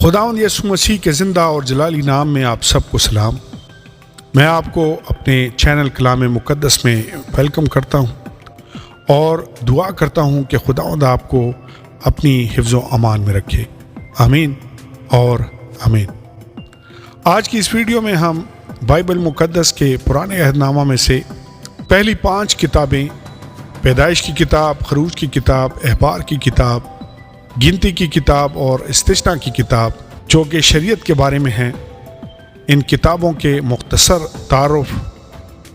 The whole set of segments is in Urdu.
خداوند یسوع مسیح کے زندہ اور جلالی نام میں آپ سب کو سلام۔ میں آپ کو اپنے چینل کلام مقدس میں ویلکم کرتا ہوں اور دعا کرتا ہوں کہ خداوند آپ کو اپنی حفظ و امان میں رکھے، آمین اور آمین۔ آج کی اس ویڈیو میں ہم بائبل مقدس کے پرانے عہد نامہ میں سے پہلی 5 کتابیں، پیدائش کی کتاب، خروج کی کتاب، احبار کی کتاب، گنتی کی کتاب اور استثنا کی کتاب، جو کہ شریعت کے بارے میں ہیں، ان کتابوں کے مختصر تعارف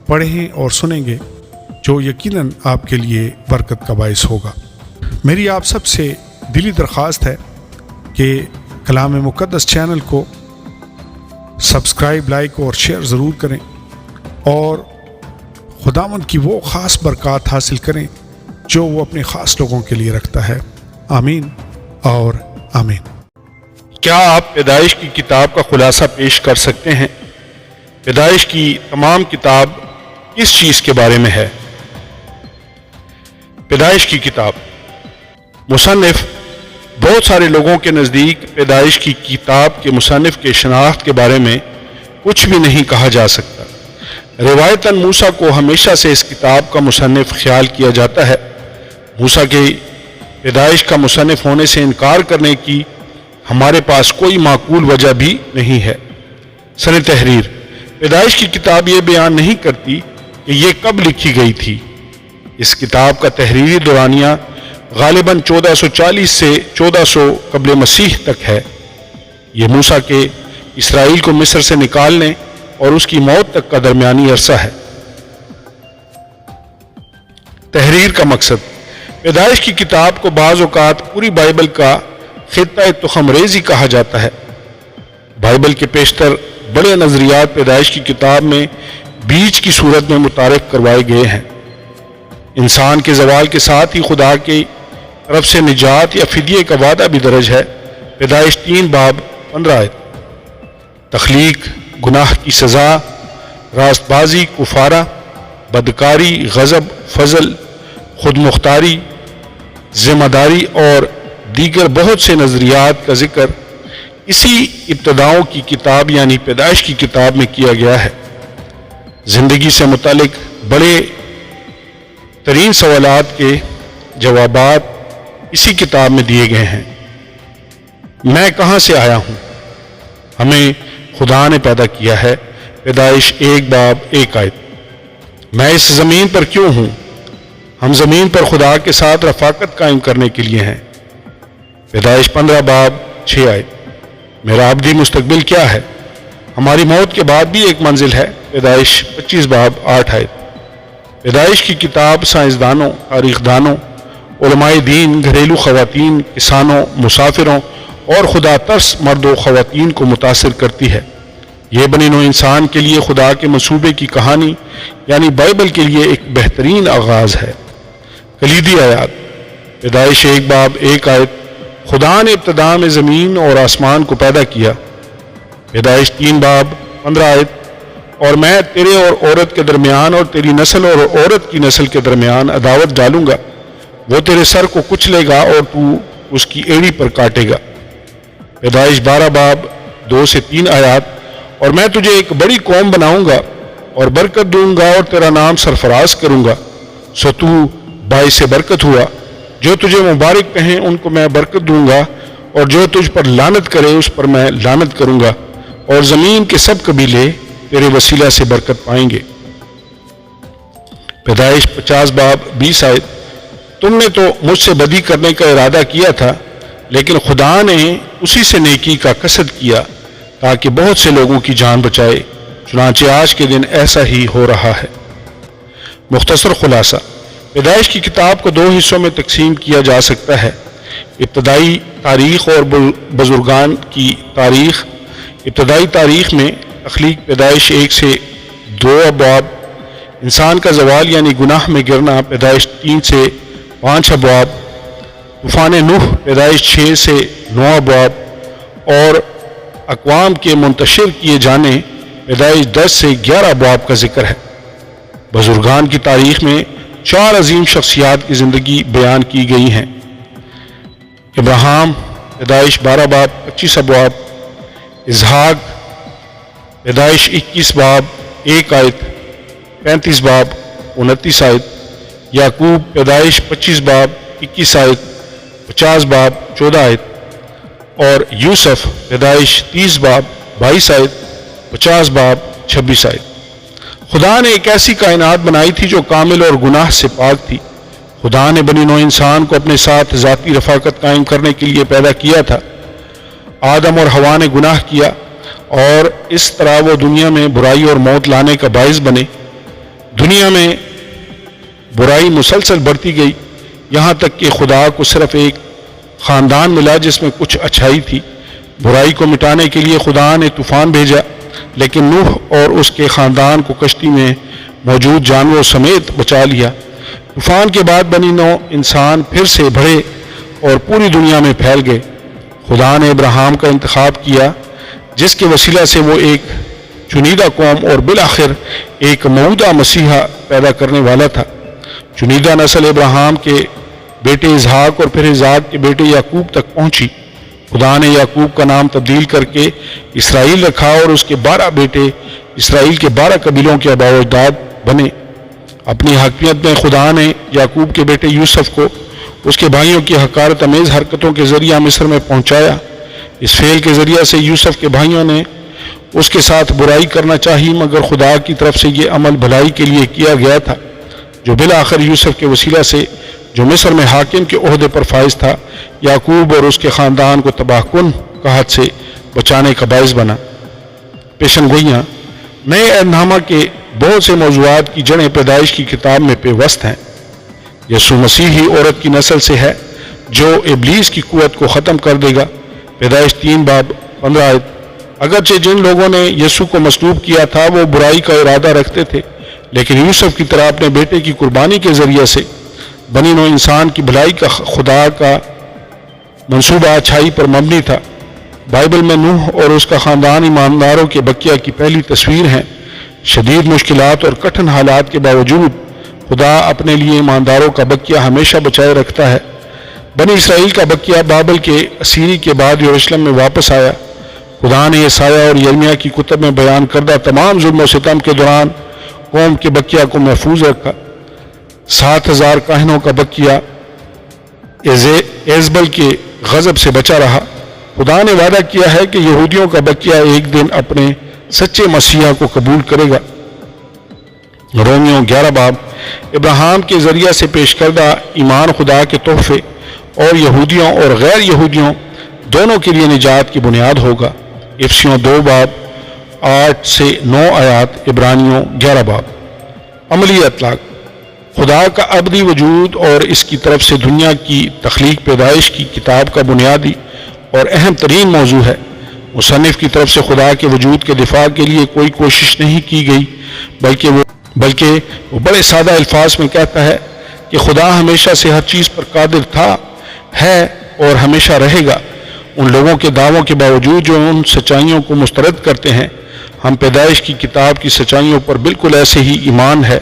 پڑھیں اور سنیں گے، جو یقیناً آپ کے لیے برکت کا باعث ہوگا۔ میری آپ سب سے دلی درخواست ہے کہ کلام مقدس چینل کو سبسکرائب، لائک اور شیئر ضرور کریں اور خداوند کی وہ خاص برکات حاصل کریں جو وہ اپنے خاص لوگوں کے لیے رکھتا ہے، آمین اور آمین۔ کیا آپ پیدائش کی کتاب کا خلاصہ پیش کر سکتے ہیں؟ پیدائش کی تمام کتاب کس چیز کے بارے میں ہے؟ پیدائش کی کتاب مصنف بہت سارے لوگوں کے نزدیک پیدائش کی کتاب کے مصنف کے شناخت کے بارے میں کچھ بھی نہیں کہا جا سکتا۔ روایتاً موسیٰ کو ہمیشہ سے اس کتاب کا مصنف خیال کیا جاتا ہے۔ موسیٰ کے پیدائش کا مصنف ہونے سے انکار کرنے کی ہمارے پاس کوئی معقول وجہ بھی نہیں ہے۔ سن تحریر پیدائش کی کتاب یہ بیان نہیں کرتی کہ یہ کب لکھی گئی تھی۔ اس کتاب کا تحریری دورانیہ غالباً 1440 سے 1400 قبل مسیح تک ہے۔ یہ موسیٰ کے اسرائیل کو مصر سے نکالنے اور اس کی موت تک کا درمیانی عرصہ ہے۔ تحریر کا مقصد پیدائش کی کتاب کو بعض اوقات پوری بائبل کا خطہ تخم ریزی کہا جاتا ہے۔ بائبل کے بیشتر بڑے نظریات پیدائش کی کتاب میں بیج کی صورت میں متعارف کروائے گئے ہیں۔ انسان کے زوال کے ساتھ ہی خدا کی طرف سے نجات یا فدیے کا وعدہ بھی درج ہے۔ پیدائش 3 باب 15 آیت۔ تخلیق، گناہ کی سزا، راست بازی، کفارہ، بدکاری، غضب، فضل، خود مختاری، ذمہ داری اور دیگر بہت سے نظریات کا ذکر اسی ابتداؤں کی کتاب یعنی پیدائش کی کتاب میں کیا گیا ہے۔ زندگی سے متعلق بڑے ترین سوالات کے جوابات اسی کتاب میں دیے گئے ہیں۔ میں کہاں سے آیا ہوں؟ ہمیں خدا نے پیدا کیا ہے۔ پیدائش 1 باب 1 آیت۔ میں اس زمین پر کیوں ہوں؟ ہم زمین پر خدا کے ساتھ رفاقت قائم کرنے کے لیے ہیں۔ پیدائش 15 باب 6 آیت۔ میرا ابدی مستقبل کیا ہے؟ ہماری موت کے بعد بھی ایک منزل ہے۔ پیدائش 25 باب 8 آیت۔ پیدائش کی کتاب سائنسدانوں، تاریخ دانوں، علماء دین، گھریلو خواتین، کسانوں، مسافروں اور خدا ترس مرد و خواتین کو متاثر کرتی ہے۔ یہ بنی نوع انسان کے لیے خدا کے منصوبے کی کہانی یعنی بائبل کے لیے ایک بہترین آغاز ہے۔ کلیدی آیات۔ پیدائش 1 باب 1 آیت۔ خدا نے ابتدا میں زمین اور آسمان کو پیدا کیا۔ پیدائش 3 باب 15 آیت۔ اور میں تیرے اور عورت کے درمیان اور تیری نسل اور عورت کی نسل کے درمیان عداوت ڈالوں گا، وہ تیرے سر کو کچلے گا اور تو اس کی ایڑی پر کاٹے گا۔ پیدائش 12 باب 2 سے 3 آیات۔ اور میں تجھے ایک بڑی قوم بناؤں گا اور برکت دوں گا اور تیرا نام سرفراز کروں گا، سو تو باعث برکت ہوا۔ جو تجھے مبارک کہیں ان کو میں برکت دوں گا اور جو تجھ پر لعنت کرے اس پر میں لعنت کروں گا، اور زمین کے سب قبیلے تیرے وسیلہ سے برکت پائیں گے۔ پیدائش 50 باب 20 آیت۔ تم نے تو مجھ سے بدی کرنے کا ارادہ کیا تھا، لیکن خدا نے اسی سے نیکی کا قصد کیا تاکہ بہت سے لوگوں کی جان بچائے، چنانچہ آج کے دن ایسا ہی ہو رہا ہے۔ مختصر خلاصہ، پیدائش کی کتاب کو 2 حصوں میں تقسیم کیا جا سکتا ہے: ابتدائی تاریخ اور بزرگان کی تاریخ۔ ابتدائی تاریخ میں تخلیق پیدائش 1 سے 2 ابواب، انسان کا زوال یعنی گناہ میں گرنا پیدائش 3 سے 5 ابواب، طوفان نوح پیدائش 6 سے 9 ابواب، اور اقوام کے منتشر کیے جانے پیدائش 10 سے 11 ابواب کا ذکر ہے۔ بزرگان کی تاریخ میں 4 عظیم شخصیات کی زندگی بیان کی گئی ہیں: ابراہیم، پیدائش 12 باب 25 ابواب، اسحاق پیدائش 21 باب 1 آیت 35 باب 29 آیت، یعقوب پیدائش 25 باب 21 آیت 50 باب 14 آیت، اور یوسف پیدائش 30 باب 22 آیت 50 باب 26 آیت۔ خدا نے ایک ایسی کائنات بنائی تھی جو کامل اور گناہ سے پاک تھی۔ خدا نے بنی نوع انسان کو اپنے ساتھ ذاتی رفاقت قائم کرنے کے لیے پیدا کیا تھا۔ آدم اور حوا نے گناہ کیا اور اس طرح وہ دنیا میں برائی اور موت لانے کا باعث بنے۔ دنیا میں برائی مسلسل بڑھتی گئی، یہاں تک کہ خدا کو صرف ایک خاندان ملا جس میں کچھ اچھائی تھی۔ برائی کو مٹانے کے لیے خدا نے طوفان بھیجا، لیکن نوح اور اس کے خاندان کو کشتی میں موجود جانوروں سمیت بچا لیا۔ طوفان کے بعد بنی نوع انسان پھر سے بڑھے اور پوری دنیا میں پھیل گئے۔ خدا نے ابراہیم کا انتخاب کیا، جس کے وسیلہ سے وہ ایک چنیدہ قوم اور بالآخر ایک موعودہ مسیحا پیدا کرنے والا تھا۔ چنیدہ نسل ابراہیم کے بیٹے اسحاق اور پھر اسحاق کے بیٹے یعقوب تک پہنچی۔ خدا نے یعقوب کا نام تبدیل کر کے اسرائیل رکھا اور اس کے 12 بیٹے اسرائیل کے 12 قبیلوں کے آباء و اجداد بنے۔ اپنی حاکمیت میں خدا نے یعقوب کے بیٹے یوسف کو اس کے بھائیوں کی حقارت آمیز حرکتوں کے ذریعہ مصر میں پہنچایا۔ اس فعل کے ذریعہ سے یوسف کے بھائیوں نے اس کے ساتھ برائی کرنا چاہی، مگر خدا کی طرف سے یہ عمل بھلائی کے لیے کیا گیا تھا، جو بالآخر یوسف کے وسیلہ سے، جو مصر میں حاکم کے عہدے پر فائز تھا، یعقوب اور اس کے خاندان کو تباہ کن قحط سے بچانے کا باعث بنا۔ پیشن گوئیاں نئے عہد نامہ کے بہت سے موضوعات کی جڑیں پیدائش کی کتاب میں پیوست ہیں۔ یسوع مسیح ہی عورت کی نسل سے ہے جو ابلیس کی قوت کو ختم کر دے گا۔ پیدائش 3 باب 15 آیت۔ اگرچہ جن لوگوں نے یسوع کو مصلوب کیا تھا وہ برائی کا ارادہ رکھتے تھے، لیکن یوسف کی طرح اپنے بیٹے کی قربانی کے ذریعے سے بنی نوع انسان کی بھلائی کا خدا کا منصوبہ اچھائی پر مبنی تھا۔ بائبل میں نوح اور اس کا خاندان ایمانداروں کے بقیہ کی پہلی تصویر ہیں۔ شدید مشکلات اور کٹھن حالات کے باوجود خدا اپنے لیے ایمانداروں کا بقیہ ہمیشہ بچائے رکھتا ہے۔ بنی اسرائیل کا بقیہ بابل کے اسیری کے بعد یروشلم میں واپس آیا۔ خدا نے یسایہ اور یرمیہ کی کتب میں بیان کردہ تمام ظلم و ستم کے دوران قوم کے بقیہ کو محفوظ رکھا۔ 7000 کاہنوں کا بقیہ ایزبل کے غضب سے بچا رہا۔ خدا نے وعدہ کیا ہے کہ یہودیوں کا بقیہ ایک دن اپنے سچے مسیحا کو قبول کرے گا۔ رومیو 11 باب ابراہیم کے ذریعہ سے پیش کردہ ایمان خدا کے تحفے اور یہودیوں اور غیر یہودیوں دونوں کے لیے نجات کی بنیاد ہوگا۔ افسیوں 2 باب 8 سے 9 آیات، عبرانیوں 11 باب۔ عملی اطلاق: خدا کا ابدی وجود اور اس کی طرف سے دنیا کی تخلیق پیدائش کی کتاب کا بنیادی اور اہم ترین موضوع ہے۔ مصنف کی طرف سے خدا کے وجود کے دفاع کے لیے کوئی کوشش نہیں کی گئی، بلکہ وہ بڑے سادہ الفاظ میں کہتا ہے کہ خدا ہمیشہ سے ہر چیز پر قادر تھا، ہے اور ہمیشہ رہے گا۔ ان لوگوں کے دعووں کے باوجود جو ان سچائیوں کو مسترد کرتے ہیں، ہم پیدائش کی کتاب کی سچائیوں پر بالکل ایسے ہی ایمان ہے۔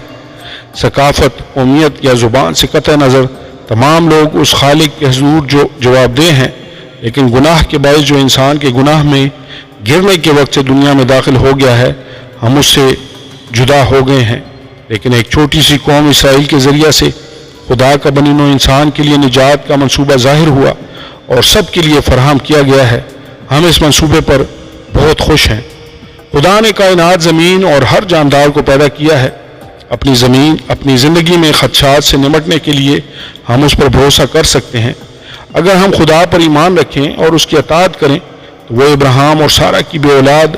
ثقافت، قومیت یا زبان سے قطع نظر تمام لوگ اس خالق کے حضور جو جواب دہ ہیں، لیکن گناہ کے باعث جو انسان کے گناہ میں گرنے کے وقت سے دنیا میں داخل ہو گیا ہے، ہم اس سے جدا ہو گئے ہیں۔ لیکن ایک چھوٹی سی قوم اسرائیل کے ذریعہ سے خدا کا بنی نوع انسان کے لیے نجات کا منصوبہ ظاہر ہوا اور سب کے لیے فراہم کیا گیا ہے۔ ہم اس منصوبے پر بہت خوش ہیں۔ خدا نے کائنات، زمین اور ہر جاندار کو پیدا کیا ہے۔ اپنی زندگی میں خدشات سے نمٹنے کے لیے ہم اس پر بھروسہ کر سکتے ہیں۔ اگر ہم خدا پر ایمان رکھیں اور اس کی اطاعت کریں تو وہ ابراہیم اور سارہ کی بے اولاد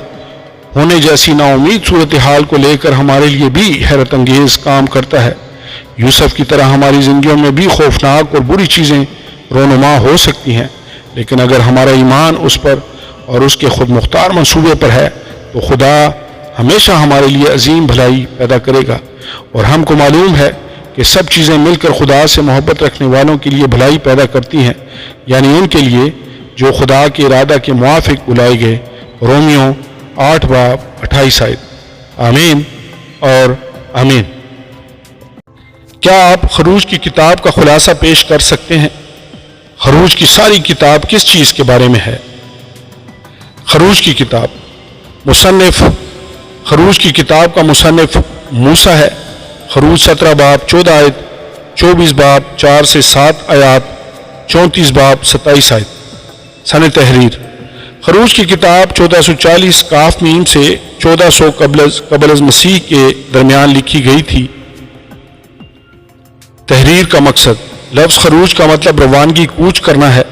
ہونے جیسی نا امید صورتحال کو لے کر ہمارے لیے بھی حیرت انگیز کام کرتا ہے۔ یوسف کی طرح ہماری زندگیوں میں بھی خوفناک اور بری چیزیں رونما ہو سکتی ہیں، لیکن اگر ہمارا ایمان اس پر اور اس کے خود مختار منصوبے پر ہے تو خدا ہمیشہ ہمارے لیے عظیم بھلائی پیدا کرے گا۔ اور ہم کو معلوم ہے کہ سب چیزیں مل کر خدا سے محبت رکھنے والوں کے لیے بھلائی پیدا کرتی ہیں، یعنی ان کے لیے جو خدا کے ارادہ کے موافق بلائے گئے۔ رومیو 8 باب 28 آیت۔ آمین اور آمین۔ کیا آپ خروج کی کتاب کا خلاصہ پیش کر سکتے ہیں؟ خروج کی ساری کتاب کس چیز کے بارے میں ہے؟ خروج کی کتاب مصنف خروج کی کتاب کا مصنف موسیٰ ہے۔ خروج 17 باب 14 آیت، 24 باب 4 سے 7 آیات، 34 باب 27 آیت۔ سن تحریر خروج کی کتاب 1440 کاف میم سے 1400 قبل از مسیح کے درمیان لکھی گئی تھی۔ تحریر کا مقصد لفظ خروج کا مطلب روانگی، کوچ کرنا ہے۔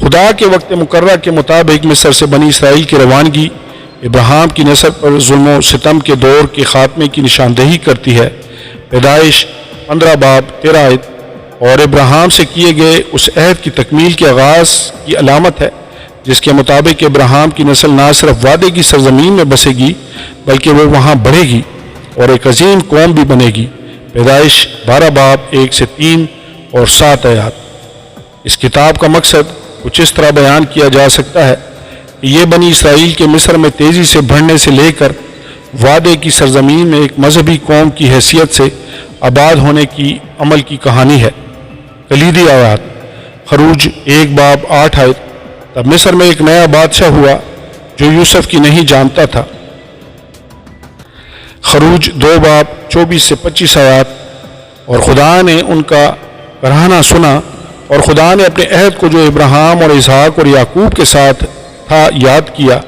خدا کے وقت مقررہ کے مطابق مصر سے بنی اسرائیل کی روانگی ابراہیم کی نسل پر ظلم و ستم کے دور کے خاتمے کی نشاندہی کرتی ہے۔ پیدائش 15 باب 13 آیت، اور ابراہیم سے کیے گئے اس عہد کی تکمیل کے آغاز کی علامت ہے جس کے مطابق ابراہیم کی نسل نہ صرف وعدے کی سرزمین میں بسے گی بلکہ وہ وہاں بڑھے گی اور ایک عظیم قوم بھی بنے گی۔ پیدائش 12 باب 1 سے 3 اور 7 آیات۔ اس کتاب کا مقصد کچھ اس طرح بیان کیا جا سکتا ہے کہ یہ بنی اسرائیل کے مصر میں تیزی سے بڑھنے سے لے کر وعدے کی سرزمین میں ایک مذہبی قوم کی حیثیت سے آباد ہونے کی عمل کی کہانی ہے۔ کلیدی آیات خروج 1 باب 8 آیت، تب مصر میں ایک نیا بادشاہ ہوا جو یوسف کی نہیں جانتا تھا۔ خروج 2 باب 24 سے 25 آیات، اور خدا نے ان کا کراہنا سنا اور خدا نے اپنے عہد کو جو ابراہیم اور اسحاق اور یعقوب کے ساتھ تھا یاد کیا،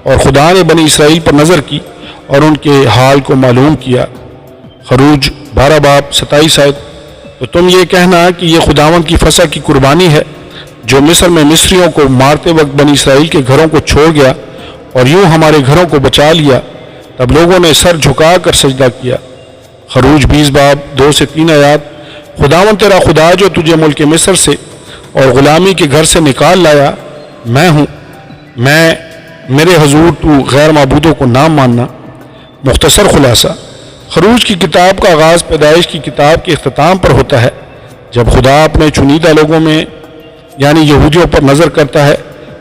اور خدا نے بنی اسرائیل پر نظر کی اور ان کے حال کو معلوم کیا۔ خروج 12 باب 27 آیت، تو تم یہ کہنا کہ یہ خداوند کی فسح کی قربانی ہے جو مصر میں مصریوں کو مارتے وقت بنی اسرائیل کے گھروں کو چھوڑ گیا اور یوں ہمارے گھروں کو بچا لیا۔ تب لوگوں نے سر جھکا کر سجدہ کیا۔ خروج 20 باب 2 سے 3 آیات، خداوند تیرا خدا جو تجھے ملک مصر سے اور غلامی کے گھر سے نکال لایا میں ہوں، میرے حضور تو غیر معبودوں کو نہ ماننا۔ مختصر خلاصہ خروج کی کتاب کا آغاز پیدائش کی کتاب کے اختتام پر ہوتا ہے جب خدا اپنے چنیدہ لوگوں میں یعنی یہودیوں پر نظر کرتا ہے۔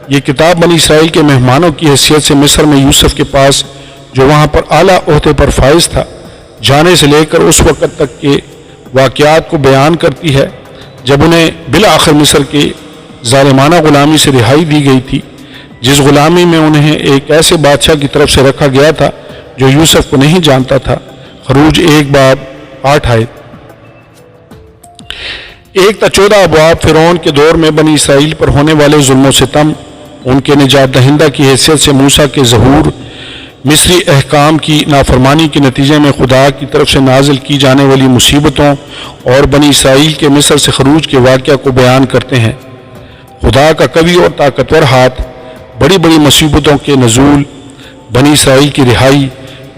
یہ کتاب بنی اسرائیل کے مہمانوں کی حیثیت سے مصر میں یوسف کے پاس جو وہاں پر اعلیٰ عہدے پر فائز تھا جانے سے لے کر اس وقت تک کے واقعات کو بیان کرتی ہے جب انہیں بالآخر مصر کے ظالمانہ غلامی سے رہائی دی گئی تھی، جس غلامی میں انہیں ایک ایسے بادشاہ کی طرف سے رکھا گیا تھا جو یوسف کو نہیں جانتا تھا۔ خروج 1 باب 8 آیت۔ 1 تا 14 ابواب فرعون کے دور میں بنی اسرائیل پر ہونے والے ظلم و ستم، ان کے نجات دہندہ کی حیثیت سے موسیٰ کے ظہور، مصری احکام کی نافرمانی کے نتیجے میں خدا کی طرف سے نازل کی جانے والی مصیبتوں اور بنی اسرائیل کے مصر سے خروج کے واقعہ کو بیان کرتے ہیں۔ خدا کا قوی اور طاقتور ہاتھ بڑی بڑی مصیبتوں کے نزول، بنی اسرائیل کی رہائی،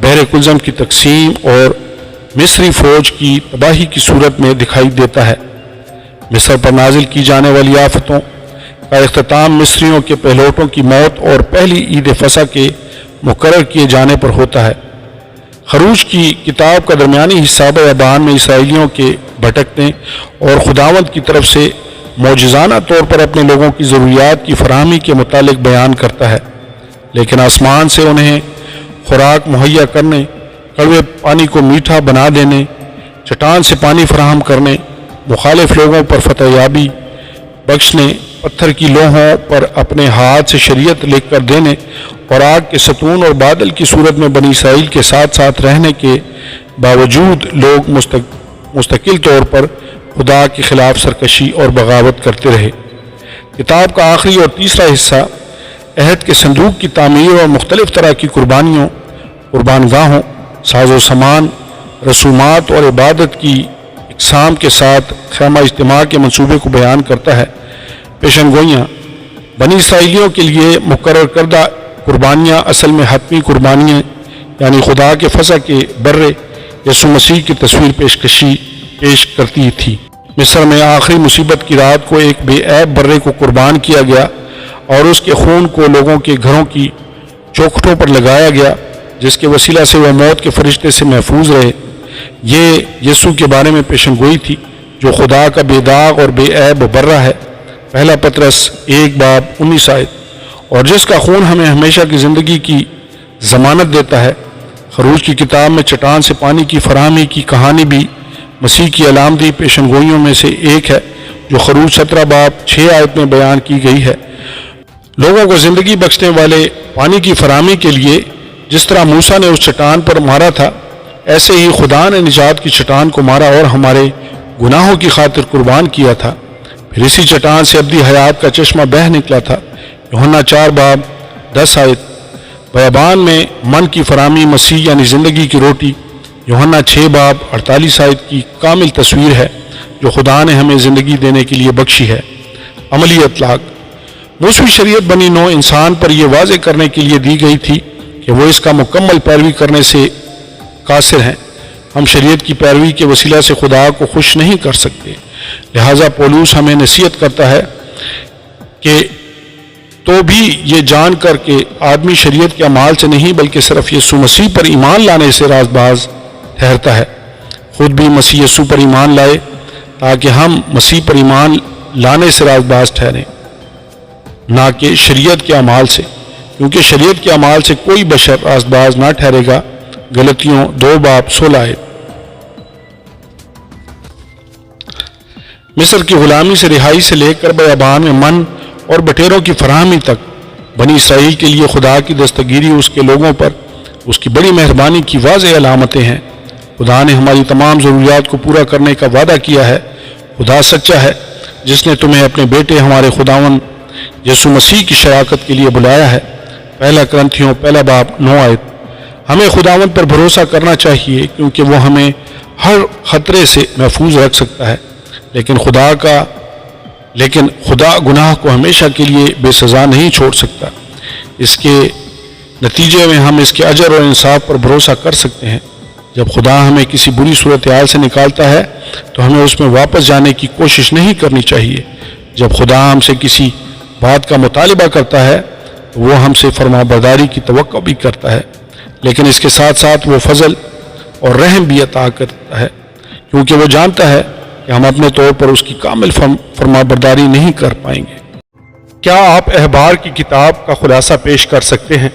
بحر کلزم کی تقسیم اور مصری فوج کی تباہی کی صورت میں دکھائی دیتا ہے۔ مصر پر نازل کی جانے والی آفتوں کا اختتام مصریوں کے پہلوٹوں کی موت اور پہلی عید فصح کے مقرر کیے جانے پر ہوتا ہے۔ خروج کی کتاب کا درمیانی حصہ بیابان میں اسرائیلیوں کے بھٹکنے اور خداوند کی طرف سے معجزانہ طور پر اپنے لوگوں کی ضروریات کی فراہمی کے متعلق بیان کرتا ہے، لیکن آسمان سے انہیں خوراک مہیا کرنے، کڑوے پانی کو میٹھا بنا دینے، چٹان سے پانی فراہم کرنے، مخالف لوگوں پر فتح یابی بخشنے، پتھر کی لوحوں پر اپنے ہاتھ سے شریعت لکھ کر دینے اور آگ کے ستون اور بادل کی صورت میں بنی اسرائیل کے ساتھ ساتھ رہنے کے باوجود لوگ مستقل طور پر خدا کے خلاف سرکشی اور بغاوت کرتے رہے۔ کتاب کا آخری اور تیسرا حصہ عہد کے صندوق کی تعمیر اور مختلف طرح کی قربانیوں، قربان گاہوں، ساز و سامان، رسومات اور عبادت کی اقسام کے ساتھ خیمہ اجتماع کے منصوبے کو بیان کرتا ہے۔ پیشن گوئیاں بنی اسرائیلیوں کے لیے مقرر کردہ قربانیاں اصل میں حتمی قربانیاں یعنی خدا کے فصح کے برے یسوع مسیح کی تصویر پیش کرتی تھی۔ مصر میں آخری مصیبت کی رات کو ایک بے عیب برے کو قربان کیا گیا اور اس کے خون کو لوگوں کے گھروں کی چوکھٹوں پر لگایا گیا جس کے وسیلہ سے وہ موت کے فرشتے سے محفوظ رہے۔ یہ یسوع کے بارے میں پیشن گوئی تھی جو خدا کا بے داغ اور بے عیب برہ ہے، پہلا پطرس 1 باب 19 آیت، اور جس کا خون ہمیں ہمیشہ کی زندگی کی ضمانت دیتا ہے۔ خروج کی کتاب میں چٹان سے پانی کی فراہمی کی کہانی بھی مسیح کی علامتی پیشن گوئیوں میں سے ایک ہے جو خروج 17 باب 6 آیت میں بیان کی گئی ہے۔ لوگوں کو زندگی بخشنے والے پانی کی فراہمی کے لیے جس طرح موسیٰ نے اس چٹان پر مارا تھا، ایسے ہی خدا نے نجات کی چٹان کو مارا اور ہمارے گناہوں کی خاطر قربان کیا تھا۔ پھر اسی چٹان سے ابدی حیات کا چشمہ بہہ نکلا تھا۔ یوحنا 4 باب 10 آیت۔ بیابان میں من کی فراہمی مسیح یعنی زندگی کی روٹی یوحنا 6 باب 48 آیت کی کامل تصویر ہے جو خدا نے ہمیں زندگی دینے کے لیے بخشی ہے۔ عملی اطلاق: موسوی شریعت بنی نوع انسان پر یہ واضح کرنے کے لیے دی گئی تھی کہ وہ اس کا مکمل پیروی کرنے سے قاصر ہیں۔ ہم شریعت کی پیروی کے وسیلہ سے خدا کو خوش نہیں کر سکتے، لہٰذا پولس ہمیں نصیحت کرتا ہے کہ تو بھی یہ جان کر کہ آدمی شریعت کے اعمال سے نہیں بلکہ صرف یسوع مسیح پر ایمان لانے سے راست باز ٹھہرتا ہے۔ خود بھی مسیح یسوع پر ایمان لائے تاکہ ہم مسیح پر ایمان لانے سے راست باز ٹھہریں، نہ کہ شریعت کے اعمال سے، کیونکہ شریعت کے اعمال سے کوئی بشر راست باز نہ ٹھہرے گا۔ غلطیوں 2 باب 16 آیت۔ مصر کی غلامی سے رہائی سے لے کر بیابان میں من اور بٹیروں کی فراہمی تک بنی اسرائیل کے لیے خدا کی دستگیری اس کے لوگوں پر اس کی بڑی مہربانی کی واضح علامتیں ہیں۔ خدا نے ہماری تمام ضروریات کو پورا کرنے کا وعدہ کیا ہے۔ خدا سچا ہے جس نے تمہیں اپنے بیٹے ہمارے خداوند یسوع مسیح کی شراکت کے لیے بلایا ہے۔ پہلا کرنتھیوں 1 باب 9 آیت۔ ہمیں خداوند پر بھروسہ کرنا چاہیے کیونکہ وہ ہمیں ہر خطرے سے محفوظ رکھ سکتا ہے، لیکن خدا گناہ کو ہمیشہ کے لیے بے سزا نہیں چھوڑ سکتا۔ اس کے نتیجے میں ہم اس کے اجر اور انصاف پر بھروسہ کر سکتے ہیں۔ جب خدا ہمیں کسی بری صورتحال سے نکالتا ہے تو ہمیں اس میں واپس جانے کی کوشش نہیں کرنی چاہیے۔ جب خدا ہم سے کسی بات کا مطالبہ کرتا ہے تو وہ ہم سے فرمانبرداری کی توقع بھی کرتا ہے، لیکن اس کے ساتھ ساتھ وہ فضل اور رحم بھی عطا کرتا ہے، کیونکہ وہ جانتا ہے کہ ہم اپنے طور پر اس کی کامل فرمانبرداری نہیں کر پائیں گے۔ کیا آپ احبار کی کتاب کا خلاصہ پیش کر سکتے ہیں؟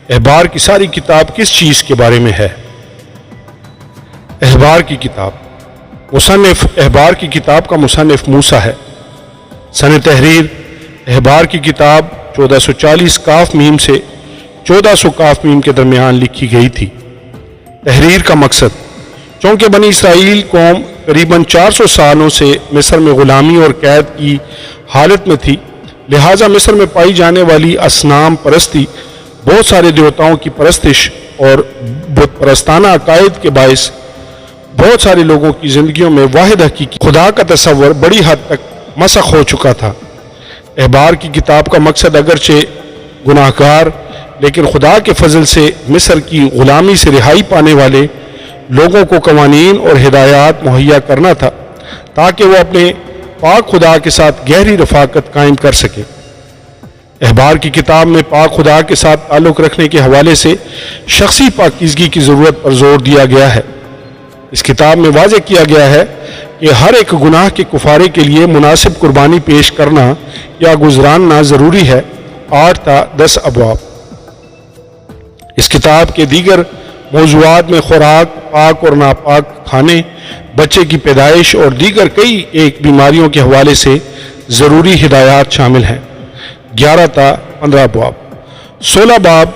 احبار کی ساری کتاب کس چیز کے بارے میں ہے؟ احبار کی کتاب مصنف احبار کی کتاب کا مصنف موسیٰ ہے۔ سن تحریر احبار کی کتاب 1440 کاف میم سے 1400 کاف میم کے درمیان لکھی گئی تھی۔ تحریر کا مقصد: چونکہ بنی اسرائیل قوم قریباً 400 سالوں سے مصر میں غلامی اور قید کی حالت میں تھی، لہٰذا مصر میں پائی جانے والی اصنام پرستی، بہت سارے دیوتاؤں کی پرستش اور بت پرستانہ عقائد کے باعث بہت سارے لوگوں کی زندگیوں میں واحد حقیقی خدا کا تصور بڑی حد تک مسخ ہو چکا تھا۔ احبار کی کتاب کا مقصد اگرچہ گناہ گار لیکن خدا کے فضل سے مصر کی غلامی سے رہائی پانے والے لوگوں کو قوانین اور ہدایات مہیا کرنا تھا تاکہ وہ اپنے پاک خدا کے ساتھ گہری رفاقت قائم کر سکے۔ احبار کی کتاب میں پاک خدا کے ساتھ تعلق رکھنے کے حوالے سے شخصی پاکیزگی کی ضرورت پر زور دیا گیا ہے۔ اس کتاب میں واضح کیا گیا ہے کہ ہر ایک گناہ کے کفارے کے لیے مناسب قربانی پیش کرنا یا گزراننا ضروری ہے۔ 8 تا 10 ابواب۔ اس کتاب کے دیگر موضوعات میں خوراک، پاک اور ناپاک کھانے، بچے کی پیدائش اور دیگر کئی ایک بیماریوں کے حوالے سے ضروری ہدایات شامل ہیں۔ 11 تا 15 ابواب۔ 16 باب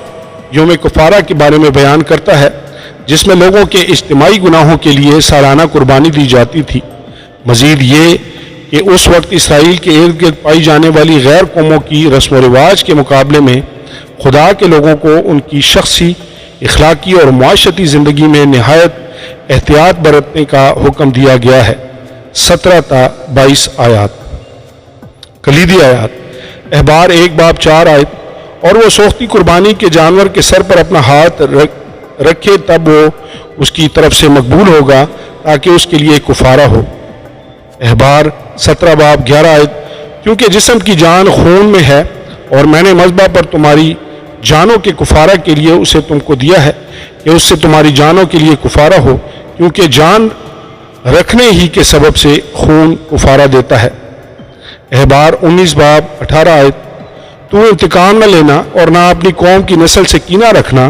یوم کفارہ کے بارے میں بیان کرتا ہے جس میں لوگوں کے اجتماعی گناہوں کے لیے سالانہ قربانی دی جاتی تھی۔ مزید یہ کہ اس وقت اسرائیل کے ارد گرد پائی جانے والی غیر قوموں کی رسم و رواج کے مقابلے میں خدا کے لوگوں کو ان کی شخصی، اخلاقی اور معاشرتی زندگی میں نہایت احتیاط برتنے کا حکم دیا گیا ہے۔ 17 تا 22 آیات۔ کلیدی آیات۔ احبار 1 باب 4 آیت۔ اور وہ سوختی قربانی کے جانور کے سر پر اپنا ہاتھ رکھے تب وہ اس کی طرف سے مقبول ہوگا تاکہ اس کے لیے کفارہ ہو۔ احبار 17 باب 11 آیت۔ کیونکہ جسم کی جان خون میں ہے اور میں نے مذبح پر تمہاری جانوں کے کفارہ کے لیے اسے تم کو دیا ہے کہ اس سے تمہاری جانوں کے لیے کفارہ ہو، کیونکہ جان رکھنے ہی کے سبب سے خون کفارہ دیتا ہے۔ احبار 19 باب 18 آیت۔ تو انتقام نہ لینا اور نہ اپنی قوم کی نسل سے کینہ رکھنا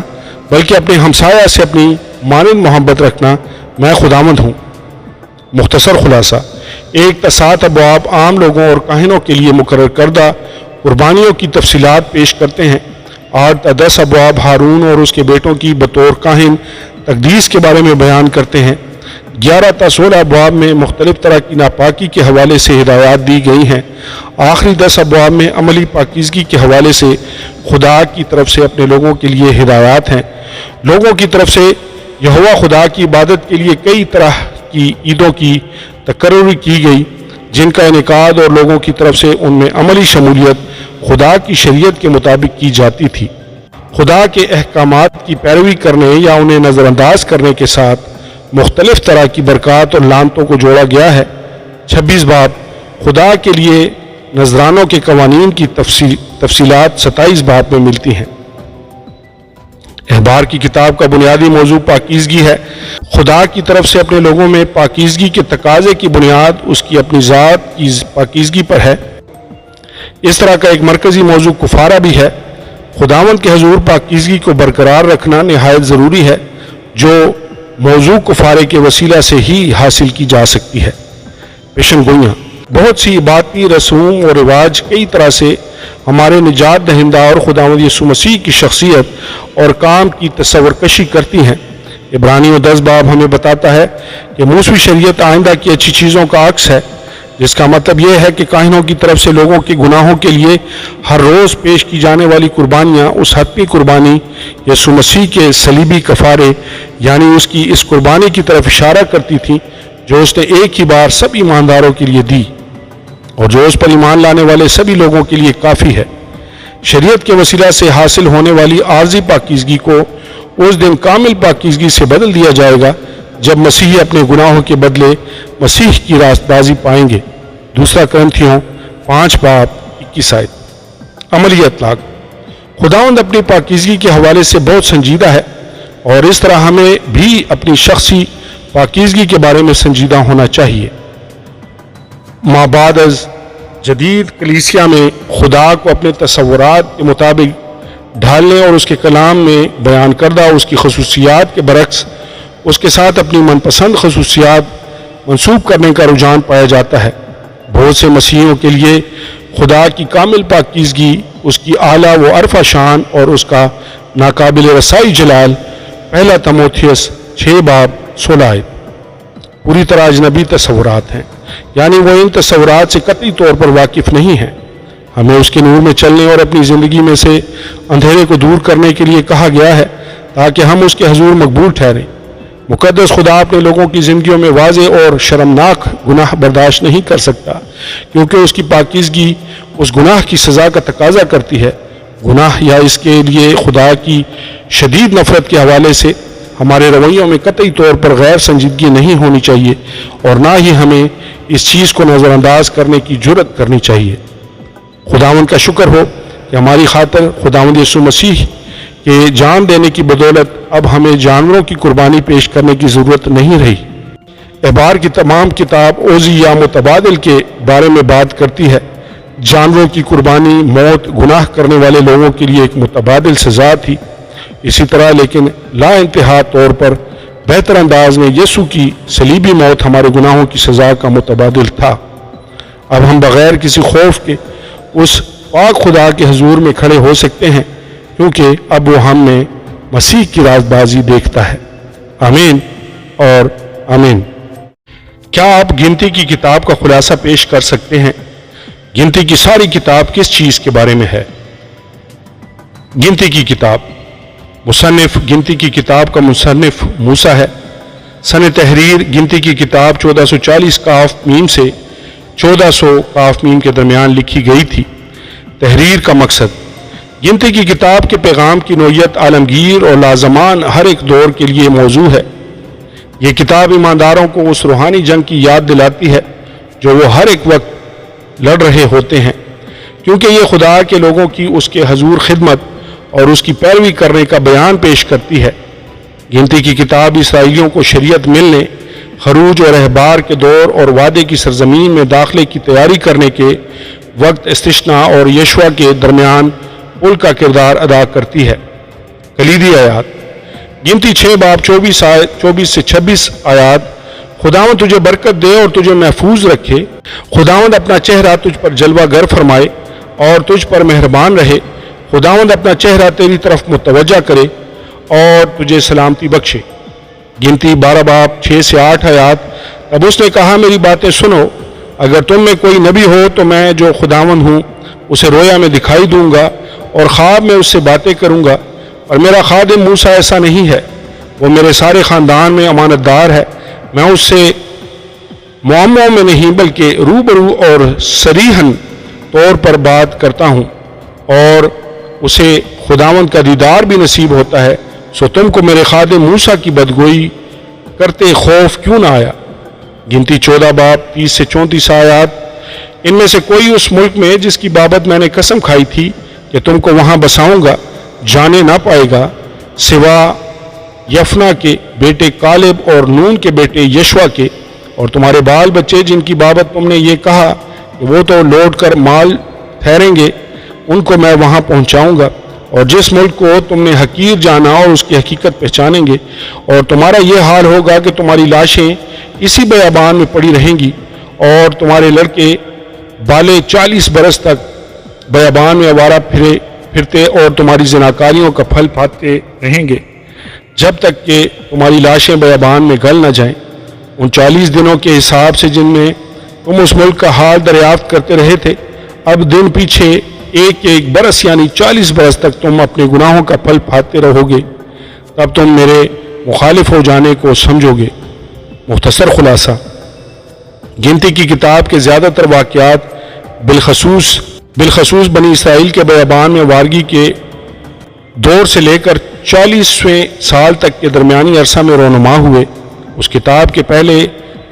بلکہ اپنے ہمسایہ سے اپنی مانند محبت رکھنا، میں خداوند ہوں۔ مختصر خلاصہ: ایک تا 7 ابواب عام لوگوں اور کاہنوں کے لیے مقرر کردہ قربانیوں کی تفصیلات پیش کرتے ہیں۔ 8 تا 10 ابواب ہارون اور اس کے بیٹوں کی بطور کاہن تقدیس کے بارے میں بیان کرتے ہیں۔ 11 تا 16 ابواب میں مختلف طرح کی ناپاکی کے حوالے سے ہدایات دی گئی ہیں۔ آخری 10 ابواب میں عملی پاکیزگی کے حوالے سے خدا کی طرف سے اپنے لوگوں کے لیے ہدایات ہیں۔ لوگوں کی طرف سے یہوہ خدا کی عبادت کے لیے کئی طرح کی عیدوں کی تقرری کی گئی، جن کا انعقاد اور لوگوں کی طرف سے ان میں عملی شمولیت خدا کی شریعت کے مطابق کی جاتی تھی۔ خدا کے احکامات کی پیروی کرنے یا انہیں نظر انداز کرنے کے ساتھ مختلف طرح کی برکات اور لعنتوں کو جوڑا گیا ہے۔ 26 باب خدا کے لیے نذرانوں کے قوانین کی تفصیلات 27 باب میں ملتی ہیں۔ احبار کی کتاب کا بنیادی موضوع پاکیزگی ہے۔ خدا کی طرف سے اپنے لوگوں میں پاکیزگی کے تقاضے کی بنیاد اس کی اپنی ذات کی پاکیزگی پر ہے۔ اس طرح کا ایک مرکزی موضوع کفارہ بھی ہے۔ خداوند کے حضور پاکیزگی کو برقرار رکھنا نہایت ضروری ہے، جو موضوع کفارے کے وسیلہ سے ہی حاصل کی جا سکتی ہے۔ پیشن گوئیاں بہت سی عبادتی رسوم اور رواج کئی طرح سے ہمارے نجات دہندہ اور خداوند یسوع مسیح کی شخصیت اور کام کی تصور کشی کرتی ہیں۔ عبرانیوں 10 باب ہمیں بتاتا ہے کہ موسوی شریعت آئندہ کی اچھی چیزوں کا عکس ہے، جس کا مطلب یہ ہے کہ کاہنوں کی طرف سے لوگوں کے گناہوں کے لیے ہر روز پیش کی جانے والی قربانیاں اس حتمی قربانی یسوع مسیح کے صلیبی کفارے یعنی اس کی اس قربانی کی طرف اشارہ کرتی تھیں جو اس نے ایک ہی بار سب ایمانداروں کے لیے دی اور جو اس پر ایمان لانے والے سبھی لوگوں کے لیے کافی ہے۔ شریعت کے وسیلہ سے حاصل ہونے والی عارضی پاکیزگی کو اس دن کامل پاکیزگی سے بدل دیا جائے گا جب مسیحی اپنے گناہوں کے بدلے مسیح کی راست بازی پائیں گے۔ 2 کرنتھیوں 5 باب 21 آیت۔ عملی اطلاق خداوند اپنی پاکیزگی کے حوالے سے بہت سنجیدہ ہے، اور اس طرح ہمیں بھی اپنی شخصی پاکیزگی کے بارے میں سنجیدہ ہونا چاہیے۔ ما بعد از جدید کلیسیا میں خدا کو اپنے تصورات کے مطابق ڈھالنے اور اس کے کلام میں بیان کردہ اس کی خصوصیات کے برعکس اس کے ساتھ اپنی من پسند خصوصیات منسوب کرنے کا رجحان پایا جاتا ہے۔ بہت سے مسیحیوں کے لیے خدا کی کامل پاکیزگی، اس کی اعلیٰ و عرفہ شان اور اس کا ناقابل رسائی جلال 1 تموتھیوس 6 باب 16 آیت پوری طرح اجنبی تصورات ہیں، یعنی وہ ان تصورات سے قطعی طور پر واقف نہیں ہیں۔ ہمیں اس کے نور میں چلنے اور اپنی زندگی میں سے اندھیرے کو دور کرنے کے لیے کہا گیا ہے تاکہ ہم اس کے حضور مقبول ٹھہریں۔ مقدس خدا اپنے لوگوں کی زندگیوں میں واضح اور شرمناک گناہ برداشت نہیں کر سکتا، کیونکہ اس کی پاکیزگی اس گناہ کی سزا کا تقاضا کرتی ہے۔ گناہ یا اس کے لیے خدا کی شدید نفرت کے حوالے سے ہمارے رویوں میں قطعی طور پر غیر سنجیدگی نہیں ہونی چاہیے، اور نہ ہی ہمیں اس چیز کو نظر انداز کرنے کی جرأت کرنی چاہیے۔ خداوند کا شکر ہو کہ ہماری خاطر خداوند یسوع مسیح کے جان دینے کی بدولت اب ہمیں جانوروں کی قربانی پیش کرنے کی ضرورت نہیں رہی۔ احبار کی تمام کتاب اوزی یا متبادل کے بارے میں بات کرتی ہے۔ جانوروں کی قربانی موت گناہ کرنے والے لوگوں کے لیے ایک متبادل سزا تھی۔ اسی طرح لیکن لا انتہا طور پر بہتر انداز میں یسوع کی صلیبی موت ہمارے گناہوں کی سزا کا متبادل تھا۔ اب ہم بغیر کسی خوف کے اس پاک خدا کے حضور میں کھڑے ہو سکتے ہیں، کیونکہ اب وہ ہم میں مسیح کی راست بازی دیکھتا ہے۔ آمین اور آمین۔ کیا آپ گنتی کی کتاب کا خلاصہ پیش کر سکتے ہیں؟ گنتی کی ساری کتاب کس چیز کے بارے میں ہے؟ گنتی کی کتاب مصنف گنتی کی کتاب کا مصنف موسیٰ ہے۔ سن تحریر گنتی کی کتاب 1440 قاف میم سے 1400 قاف میم کے درمیان لکھی گئی تھی۔ تحریر کا مقصد گنتی کی کتاب کے پیغام کی نوعیت عالمگیر اور لازمان ہر ایک دور کے لیے موضوع ہے۔ یہ کتاب ایمانداروں کو اس روحانی جنگ کی یاد دلاتی ہے جو وہ ہر ایک وقت لڑ رہے ہوتے ہیں، کیونکہ یہ خدا کے لوگوں کی اس کے حضور خدمت اور اس کی پیروی کرنے کا بیان پیش کرتی ہے۔ گنتی کی کتاب اسرائیلیوں کو شریعت ملنے، خروج اور احبار کے دور اور وعدے کی سرزمین میں داخلے کی تیاری کرنے کے وقت استثناء اور یشوع کے درمیان پل کا کردار ادا کرتی ہے۔ کلیدی آیات گنتی 6 باب 24 سے 26 آیات خداوند تجھے برکت دے اور تجھے محفوظ رکھے، خداوند اپنا چہرہ تجھ پر جلوہ گر فرمائے اور تجھ پر مہربان رہے، خداوند اپنا چہرہ تیری طرف متوجہ کرے اور تجھے سلامتی بخشے۔ گنتی 12 باب 6 سے 8 آیات۔ تب اس نے کہا میری باتیں سنو، اگر تم میں کوئی نبی ہو تو میں جو خداوند ہوں اسے رویا میں دکھائی دوں گا اور خواب میں اس سے باتیں کروں گا، اور میرا خادم موسیٰ ایسا نہیں ہے، وہ میرے سارے خاندان میں امانت دار ہے، میں اس سے معموں میں نہیں بلکہ روبرو اور صریحاً طور پر بات کرتا ہوں، اور اسے خداوند کا دیدار بھی نصیب ہوتا ہے، سو تم کو میرے خادم موسیٰ کی بدگوئی کرتے خوف کیوں نہ آیا؟ گنتی 14 باب 30 سے 34 آیات۔ ان میں سے کوئی اس ملک میں جس کی بابت میں نے قسم کھائی تھی کہ تم کو وہاں بساؤں گا جانے نہ پائے گا، سوا یفنا کے بیٹے کالب اور نون کے بیٹے یشوا کے، اور تمہارے بال بچے جن کی بابت تم نے یہ کہا کہ وہ تو لوٹ کر مال ٹھہریں گے، ان کو میں وہاں پہنچاؤں گا، اور جس ملک کو تم نے حقیر جانا اور اس کی حقیقت پہچانیں گے، اور تمہارا یہ حال ہوگا کہ تمہاری لاشیں اسی بیابان میں پڑی رہیں گی، اور تمہارے لڑکے بالے 40 برس تک بیابان میں آوارہ پھرتے اور تمہاری زناکاریوں کا پھل پھاتے رہیں گے، جب تک کہ تمہاری لاشیں بیابان میں گل نہ جائیں۔ ان 40 دنوں کے حساب سے جن میں تم اس ملک کا حال دریافت کرتے رہے تھے، اب دن پیچھے ایک ایک برس یعنی 40 برس تک تم اپنے گناہوں کا پھل پھاتے رہو گے، تب تم میرے مخالف ہو جانے کو سمجھو گے۔ مختصر خلاصہ، گنتی کی کتاب کے زیادہ تر واقعات بالخصوص بنی اسرائیل کے بیابان میں وارگی کے دور سے لے کر 40ویں سال تک کے درمیانی عرصہ میں رونما ہوئے۔ اس کتاب کے پہلے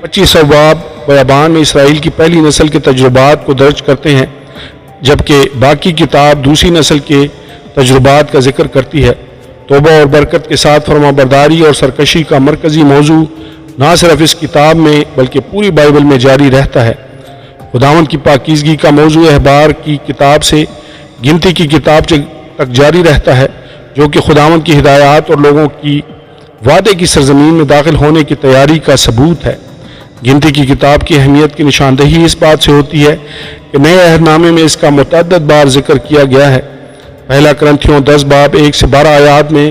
25 ابواب بیابان میں اسرائیل کی پہلی نسل کے تجربات کو درج کرتے ہیں، جبکہ باقی کتاب دوسری نسل کے تجربات کا ذکر کرتی ہے۔ توبہ اور برکت کے ساتھ فرما برداری اور سرکشی کا مرکزی موضوع نہ صرف اس کتاب میں بلکہ پوری بائبل میں جاری رہتا ہے۔ خداوند کی پاکیزگی کا موضوع احبار کی کتاب سے گنتی کی کتاب تک جاری رہتا ہے، جو کہ خداوند کی ہدایات اور لوگوں کی وعدے کی سرزمین میں داخل ہونے کی تیاری کا ثبوت ہے۔ گنتی کی کتاب کی اہمیت کی نشاندہی اس بات سے ہوتی ہے کہ نئے عہد نامے میں اس کا متعدد بار ذکر کیا گیا ہے۔ پہلا کرنتھیوں 10 باب 1 سے 12 آیات میں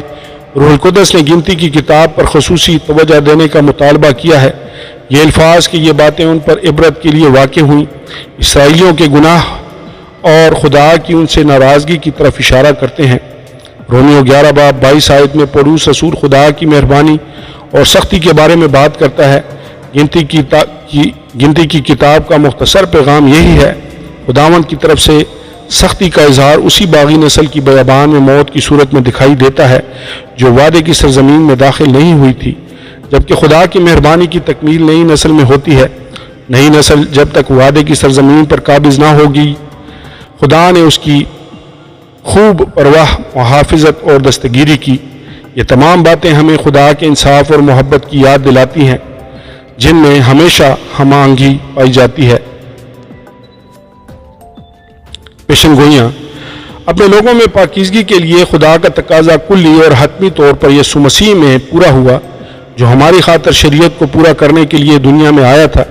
روح القدس نے گنتی کی کتاب پر خصوصی توجہ دینے کا مطالبہ کیا ہے۔ یہ الفاظ کہ یہ باتیں ان پر عبرت کے لیے واقع ہوئیں، اسرائیلیوں کے گناہ اور خدا کی ان سے ناراضگی کی طرف اشارہ کرتے ہیں۔ رومیو 11 باب 22 آیت میں پولس رسول خدا کی مہربانی اور سختی کے بارے میں بات کرتا ہے۔ گنتی کی کتاب کا مختصر پیغام یہی ہے، خداوند کی طرف سے سختی کا اظہار اسی باغی نسل کی بیابان میں موت کی صورت میں دکھائی دیتا ہے جو وعدے کی سرزمین میں داخل نہیں ہوئی تھی، جبکہ خدا کی مہربانی کی تکمیل نئی نسل میں ہوتی ہے۔ نئی نسل جب تک وعدے کی سرزمین پر قابض نہ ہوگی، خدا نے اس کی خوب پرواہ محافظت اور دستگیری کی۔ یہ تمام باتیں ہمیں خدا کے انصاف اور محبت کی یاد دلاتی ہیں، جن میں ہمیشہ ہم آہنگی پائی جاتی ہے۔ پیشن گوئیاں، اپنے لوگوں میں پاکیزگی کے لیے خدا کا تقاضا کلی اور حتمی طور پر یسوع مسیح میں پورا ہوا، جو ہماری خاطر شریعت کو پورا کرنے کے لیے دنیا میں آیا تھا۔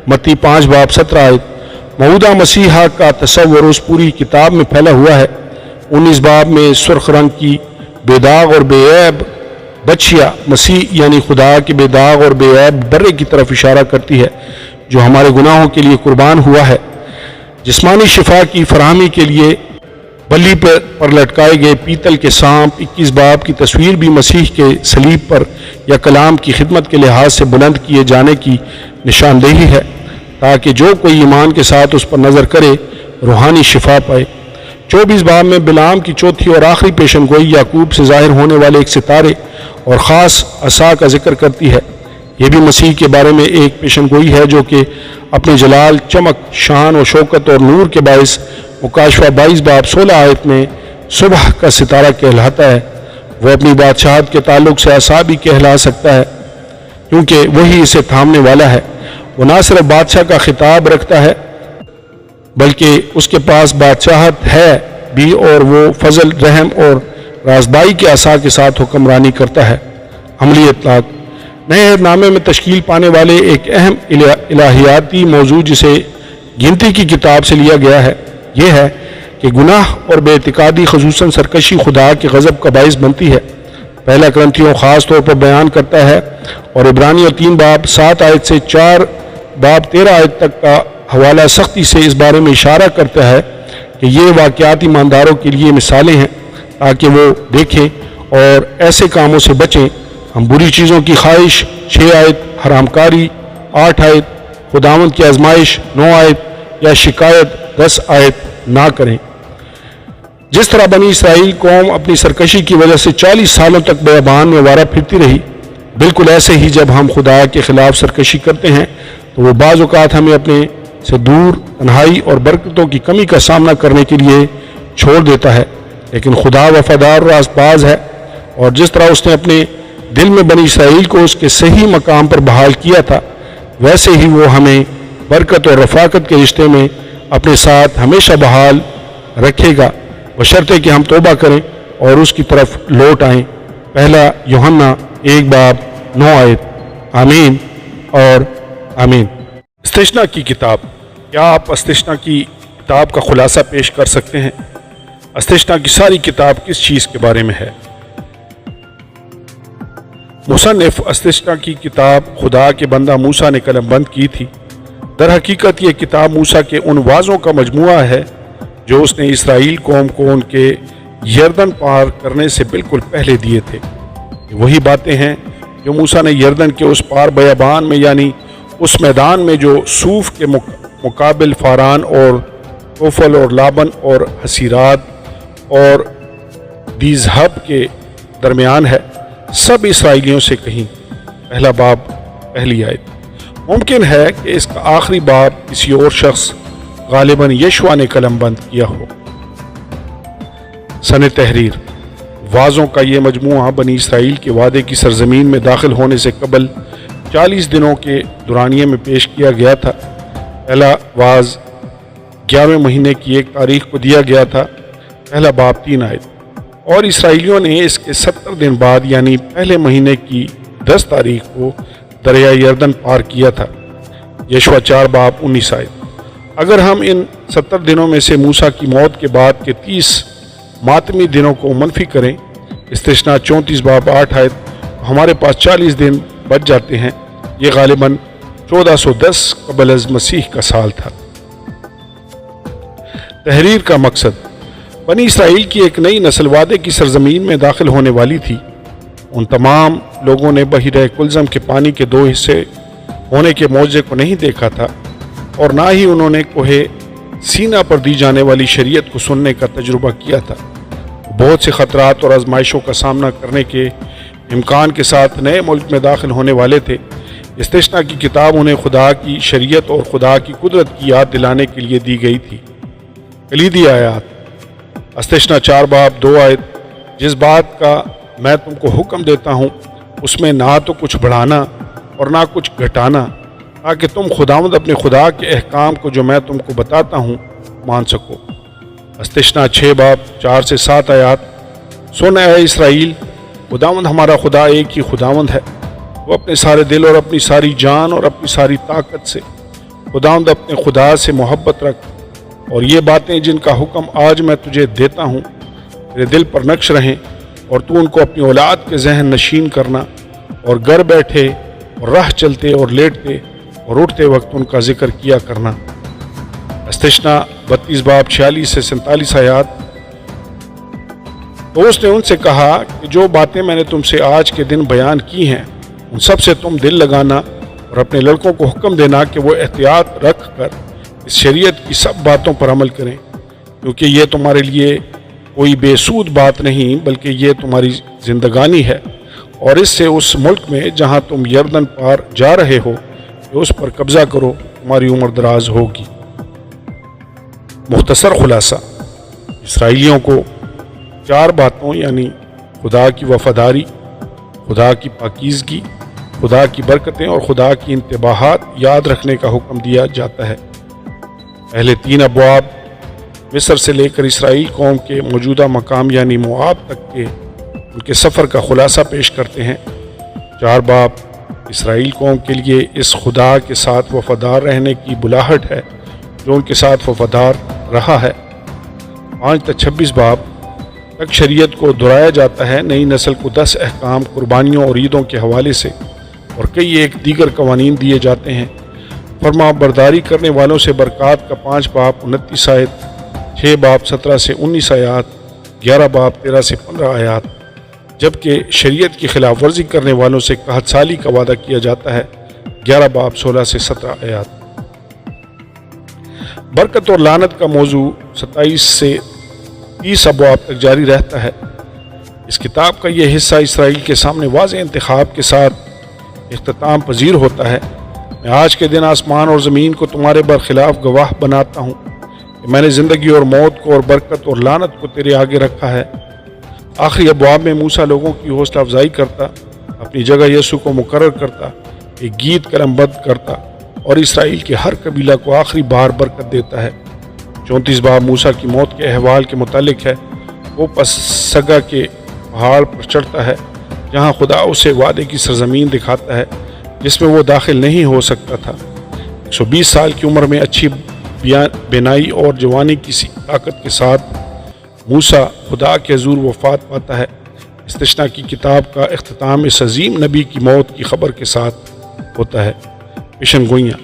متی 5 باب 17 آیت۔ موعودہ مسیحا کا تصور اس پوری کتاب میں پھیلا ہوا ہے۔ 19 باب میں سرخ رنگ کی بے داغ اور بے عیب بچیا مسیح یعنی خدا کے بے داغ اور بے عیب برے کی طرف اشارہ کرتی ہے، جو ہمارے گناہوں کے لیے قربان ہوا ہے۔ جسمانی شفا کی فراہمی کے لیے بلی پر لٹکائے گئے پیتل کے سانپ 21 باب کی تصویر بھی مسیح کے صلیب پر یا کلام کی خدمت کے لحاظ سے بلند کیے جانے کی نشاندہی ہے، تاکہ جو کوئی ایمان کے ساتھ اس پر نظر کرے روحانی شفا پائے۔ 24 باب میں بلعام کی چوتھی اور آخری پیشن گوئی یعقوب سے ظاہر ہونے والے ایک ستارے اور خاص عصا کا ذکر کرتی ہے۔ یہ بھی مسیح کے بارے میں ایک پیشن گوئی ہے جو کہ اپنے جلال، چمک، شان و شوکت اور نور کے باعث مکاشفہ 22 باب 16 آیت میں صبح کا ستارہ کہلاتا ہے۔ وہ اپنی بادشاہت کے تعلق سے عصا بھی کہلا سکتا ہے، کیونکہ وہی اسے تھامنے والا ہے۔ وہ نہ صرف بادشاہ کا خطاب رکھتا ہے بلکہ اس کے پاس بادشاہت ہے بھی، اور وہ فضل، رحم اور رازبائی کے عصا کے ساتھ حکمرانی کرتا ہے۔ عملی اطلاق، نئے عہد نامے میں تشکیل پانے والے ایک اہم الہیاتی موضوع جسے گنتی کی کتاب سے لیا گیا ہے یہ ہے کہ گناہ اور بے اعتقادی خصوصاً سرکشی خدا کے غضب کا باعث بنتی ہے۔ پہلا کرنتھیوں خاص طور پر بیان کرتا ہے اور عبرانیوں 3 باب 7 آیت سے 4 باب 13 آیت تک کا حوالہ سختی سے اس بارے میں اشارہ کرتا ہے کہ یہ واقعات ایمانداروں کے لیے مثالیں ہیں تاکہ وہ دیکھیں اور ایسے کاموں سے بچیں۔ ہم بری چیزوں کی خواہش 6 آیت، حرام کاری 8 آیت، خداوند کی آزمائش 9 آیت یا شکایت 10 آیت نہ کریں۔ جس طرح بنی اسرائیل قوم اپنی سرکشی کی وجہ سے 40 سالوں تک بیابان میں وارہ پھرتی رہی، بالکل ایسے ہی جب ہم خدا کے خلاف سرکشی کرتے ہیں تو وہ بعض اوقات ہمیں اپنے سے دور، تنہائی اور برکتوں کی کمی کا سامنا کرنے کے لیے چھوڑ دیتا ہے، لیکن خدا وفادار اور راست باز ہے، اور جس طرح اس نے اپنے دل میں بنی اسرائیل کو اس کے صحیح مقام پر بحال کیا تھا ویسے ہی وہ ہمیں برکت اور رفاقت کے رشتے میں اپنے ساتھ ہمیشہ بحال رکھے گا، بشرطے کہ ہم توبہ کریں اور اس کی طرف لوٹ آئیں۔ پہلا یوحنا 1 باب 9 آیت۔ آمین اور آمین۔ استثنا کی کتاب، کیا آپ استثنا کی کتاب کا خلاصہ پیش کر سکتے ہیں؟ استثنا کی ساری کتاب کس چیز کے بارے میں ہے؟ مصنف استثنا کی کتاب خدا کے بندہ موسیٰ نے قلم بند کی تھی۔ در حقیقت یہ کتاب موسیٰ کے ان وعظوں کا مجموعہ ہے جو اس نے اسرائیل قوم کو ان کے یردن پار کرنے سے بالکل پہلے دیے تھے۔ وہی باتیں ہیں جو موسیٰ نے یردن کے اس پار بیابان میں، یعنی اس میدان میں جو صوف کے مقابل فاران اور توفل اور لابن اور حسیرات اور دیزہب کے درمیان ہے، سب اسرائیلیوں سے کہیں۔ پہلا باب پہلی آیت۔ ممکن ہے کہ اس کا آخری باب کسی اور شخص غالباً یشوع نے قلم بند کیا ہو۔ سن تحریر۔ وعظوں کا یہ مجموعہ بنی اسرائیل کے وعدے کی سرزمین میں داخل ہونے سے قبل 40 دنوں کے دورانیے میں پیش کیا گیا تھا۔ پہلا وعظ 11ویں مہینے کی 1 تاریخ کو دیا گیا تھا، پہلا باب 3 آیت، اور اسرائیلیوں نے اس کے 70 دن بعد یعنی پہلے مہینے کی 10 تاریخ کو دریائے یردن پار کیا تھا، یشوع 4 باب 19 آیت۔ اگر ہم ان 70 دنوں میں سے موسیٰ کی موت کے بعد کے 30 ماتمی دنوں کو منفی کریں، استثنا 34 باب 8 آیت، تو ہمارے پاس 40 دن بچ جاتے ہیں۔ یہ غالباً 1410 قبل از مسیح کا سال تھا۔ تحریر کا مقصد۔ بنی اسرائیل کی ایک نئی نسل وعدے کی سرزمین میں داخل ہونے والی تھی۔ ان تمام لوگوں نے بحیرہ کلزم کے پانی کے 2 حصے ہونے کے معجزے کو نہیں دیکھا تھا، اور نہ ہی انہوں نے کوہ سینا پر دی جانے والی شریعت کو سننے کا تجربہ کیا تھا۔ بہت سے خطرات اور آزمائشوں کا سامنا کرنے کے امکان کے ساتھ نئے ملک میں داخل ہونے والے تھے۔ استثنا کی کتاب انہیں خدا کی شریعت اور خدا کی قدرت کی یاد دلانے کے لیے دی گئی تھی۔ کلیدی آیات۔ استثنا 4 باب 2 آیت۔ جس بات کا میں تم کو حکم دیتا ہوں اس میں نہ تو کچھ بڑھانا اور نہ کچھ گھٹانا، تاکہ تم خداوند اپنے خدا کے احکام کو جو میں تم کو بتاتا ہوں مان سکو۔ استثنا 6 باب 4 سے 7 آیات۔ سن اے اسرائیل، خداوند ہمارا خدا ایک ہی خداوند ہے، وہ اپنے سارے دل اور اپنی ساری جان اور اپنی ساری طاقت سے خداوند اپنے خدا سے محبت رکھ، اور یہ باتیں جن کا حکم آج میں تجھے دیتا ہوں تیرے دل پر نقش رہیں، اور تو ان کو اپنی اولاد کے ذہن نشین کرنا، اور گھر بیٹھے اور راہ چلتے اور لیٹتے اور اٹھتے وقت ان کا ذکر کیا کرنا۔ استثنا 32 باب 46 سے 47 آیات۔ تو اس نے ان سے کہا کہ جو باتیں میں نے تم سے آج کے دن بیان کی ہیں ان سب سے تم دل لگانا، اور اپنے لڑکوں کو حکم دینا کہ وہ احتیاط رکھ کر اس شریعت کی سب باتوں پر عمل کریں، کیونکہ یہ تمہارے لیے کوئی بے سود بات نہیں بلکہ یہ تمہاری زندگانی ہے، اور اس سے اس ملک میں جہاں تم یردن پار جا رہے ہو کہ اس پر قبضہ کرو، تمہاری عمر دراز ہوگی۔ مختصر خلاصہ۔ اسرائیلیوں کو 4 باتوں یعنی خدا کی وفاداری، خدا کی پاکیزگی، خدا کی برکتیں اور خدا کی انتباہات یاد رکھنے کا حکم دیا جاتا ہے۔ پہلے 3 ابواب مصر سے لے کر اسرائیل قوم کے موجودہ مقام یعنی موآب تک کے ان کے سفر کا خلاصہ پیش کرتے ہیں۔ 4 باب اسرائیل قوم کے لیے اس خدا کے ساتھ وفادار رہنے کی بلاہٹ ہے جو ان کے ساتھ وفادار رہا ہے۔ 5 تا 26 باب تک شریعت کو دہرایا جاتا ہے۔ نئی نسل کو 10 احکام قربانیوں اور عیدوں کے حوالے سے اور کئی ایک دیگر قوانین دیے جاتے ہیں۔ فرما برداری کرنے والوں سے برکات کا 5 باب 29 آیت، 6 باب 17 سے 19 آیات، 11 باب 13 سے 15 آیات، جبکہ شریعت کی خلاف ورزی کرنے والوں سے قحط سالی کا وعدہ کیا جاتا ہے، 11 باب 16 سے 17 آیات۔ برکت اور لعنت کا موضوع 27 سے 30 ابواب تک جاری رہتا ہے۔ اس کتاب کا یہ حصہ اسرائیل کے سامنے واضح انتخاب کے ساتھ اختتام پذیر ہوتا ہے۔ میں آج کے دن آسمان اور زمین کو تمہارے برخلاف گواہ بناتا ہوں کہ میں نے زندگی اور موت کو اور برکت اور لعنت کو تیرے آگے رکھا ہے۔ آخری ابواب میں موسیٰ لوگوں کی حوصلہ افزائی کرتا، اپنی جگہ یسوع کو مقرر کرتا، ایک گیت قلم بند کرتا اور اسرائیل کے ہر قبیلہ کو آخری بار برکت دیتا ہے۔ 34 باب موسیٰ کی موت کے احوال کے متعلق ہے۔ وہ پسگا کے پہاڑ پر چڑھتا ہے جہاں خدا اسے وعدے کی سرزمین دکھاتا ہے جس میں وہ داخل نہیں ہو سکتا تھا۔ 120 سال کی عمر میں اچھی بینائی اور جوانی کی طاقت کے ساتھ موسیٰ خدا کے حضور وفات پاتا ہے۔ استثنا کی کتاب کا اختتام اس عظیم نبی کی موت کی خبر کے ساتھ ہوتا ہے۔ پیشن گوئیاں۔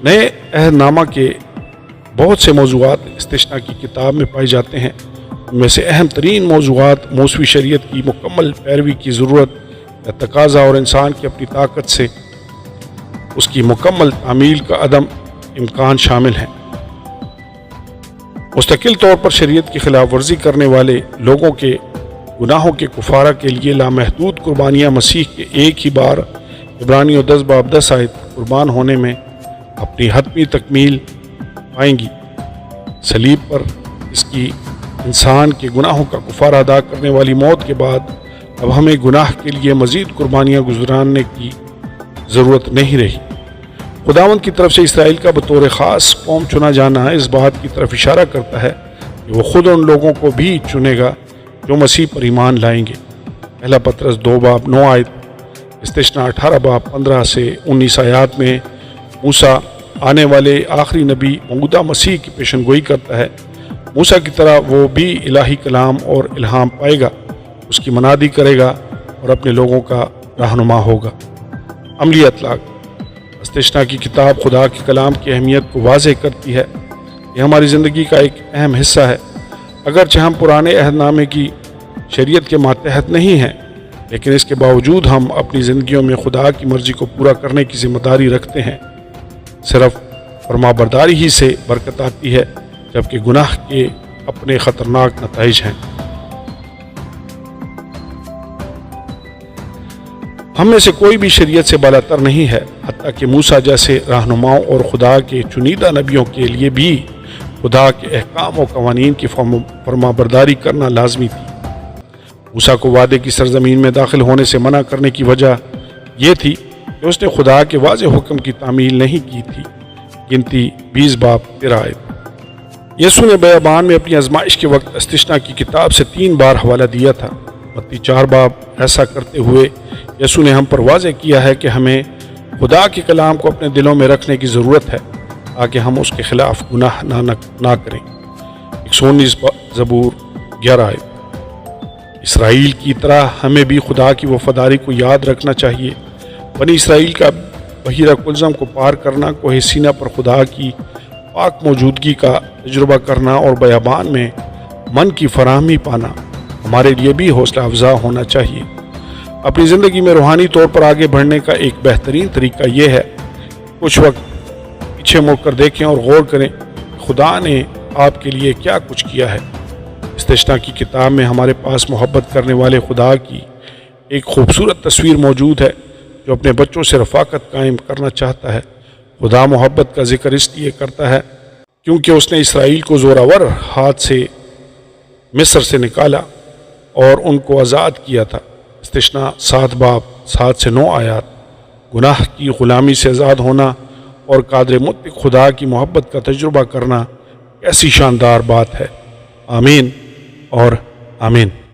نئے عہد نامہ کے بہت سے موضوعات استثنا کی کتاب میں پائے جاتے ہیں۔ ان میں سے اہم ترین موضوعات موسوی شریعت کی مکمل پیروی کی ضرورت یا تقاضا اور انسان کی اپنی طاقت سے اس کی مکمل تعمیل کا عدم امکان شامل ہیں۔ مستقل طور پر شریعت کی خلاف ورزی کرنے والے لوگوں کے گناہوں کے کفارہ کے لیے لامحدود قربانیاں مسیح کے ایک ہی بار عبرانیوں 10 باب 10 آیت قربان ہونے میں اپنی حتمی تکمیل پائیں گی۔ صلیب پر اس کی انسان کے گناہوں کا کفارہ ادا کرنے والی موت کے بعد اب ہمیں گناہ کے لیے مزید قربانیاں گزرانے کی ضرورت نہیں رہی۔ خداوند کی طرف سے اسرائیل کا بطور خاص قوم چنا جانا اس بات کی طرف اشارہ کرتا ہے کہ وہ خود ان لوگوں کو بھی چنے گا جو مسیح پر ایمان لائیں گے۔ پہلا پطرس 2 باب 9 آیت، استثنا 18 باب 15 سے 19 آیات میں موسیٰ آنے والے آخری نبی موعودہ مسیح کی پیشن گوئی کرتا ہے۔ موسیٰ کی طرح وہ بھی الہی کلام اور الہام پائے گا، اس کی منادی کرے گا اور اپنے لوگوں کا رہنما ہوگا۔ عملی اطلاق۔ استثنا کی کتاب خدا کے کلام کی اہمیت کو واضح کرتی ہے۔ یہ ہماری زندگی کا ایک اہم حصہ ہے۔ اگرچہ ہم پرانے عہد نامے کی شریعت کے ماتحت نہیں ہیں، لیکن اس کے باوجود ہم اپنی زندگیوں میں خدا کی مرضی کو پورا کرنے کی ذمہ داری رکھتے ہیں۔ صرف فرما برداری ہی سے برکت آتی ہے، جبکہ گناہ کے اپنے خطرناک نتائج ہیں۔ ہم میں سے کوئی بھی شریعت سے بالاتر نہیں ہے، حتیٰ کہ موسیٰ جیسے رہنماؤں اور خدا کے چنیدہ نبیوں کے لیے بھی خدا کے احکام و قوانین کی فرما برداری کرنا لازمی تھی۔ موسیٰ کو وعدے کی سرزمین میں داخل ہونے سے منع کرنے کی وجہ یہ تھی کہ اس نے خدا کے واضح حکم کی تعمیل نہیں کی تھی۔ گنتی 20 باب 13 آیت۔ یسوع نے بیابان میں اپنی آزمائش کے وقت استثنا کی کتاب سے 3 بار حوالہ دیا تھا۔ متی 4 باب۔ ایسا کرتے ہوئے یسوع نے ہم پر واضح کیا ہے کہ ہمیں خدا کے کلام کو اپنے دلوں میں رکھنے کی ضرورت ہے تاکہ ہم اس کے خلاف گناہ نہ کریں۔ 119 زبور 11 آیت۔ اسرائیل کی طرح ہمیں بھی خدا کی وفاداری کو یاد رکھنا چاہیے۔ بنی اسرائیل کا بحیرہ کلزم کو پار کرنا، کوہ سینا پر خدا کی پاک موجودگی کا تجربہ کرنا اور بیابان میں من کی فراہمی پانا ہمارے لیے بھی حوصلہ افزا ہونا چاہیے۔ اپنی زندگی میں روحانی طور پر آگے بڑھنے کا ایک بہترین طریقہ یہ ہے کچھ وقت پیچھے مڑ کر دیکھیں اور غور کریں خدا نے آپ کے لیے کیا کچھ کیا ہے۔ استثنا کی کتاب میں ہمارے پاس محبت کرنے والے خدا کی ایک خوبصورت تصویر موجود ہے جو اپنے بچوں سے رفاقت قائم کرنا چاہتا ہے۔ خدا محبت کا ذکر اس لیے کرتا ہے کیونکہ اس نے اسرائیل کو زوراور ہاتھ سے مصر سے نکالا اور ان کو آزاد کیا تھا۔ استثنا 7 باب 7 سے 9 آیات۔ گناہ کی غلامی سے آزاد ہونا اور قادر مطلق خدا کی محبت کا تجربہ کرنا کیسی شاندار بات ہے۔ آمین اور آمین۔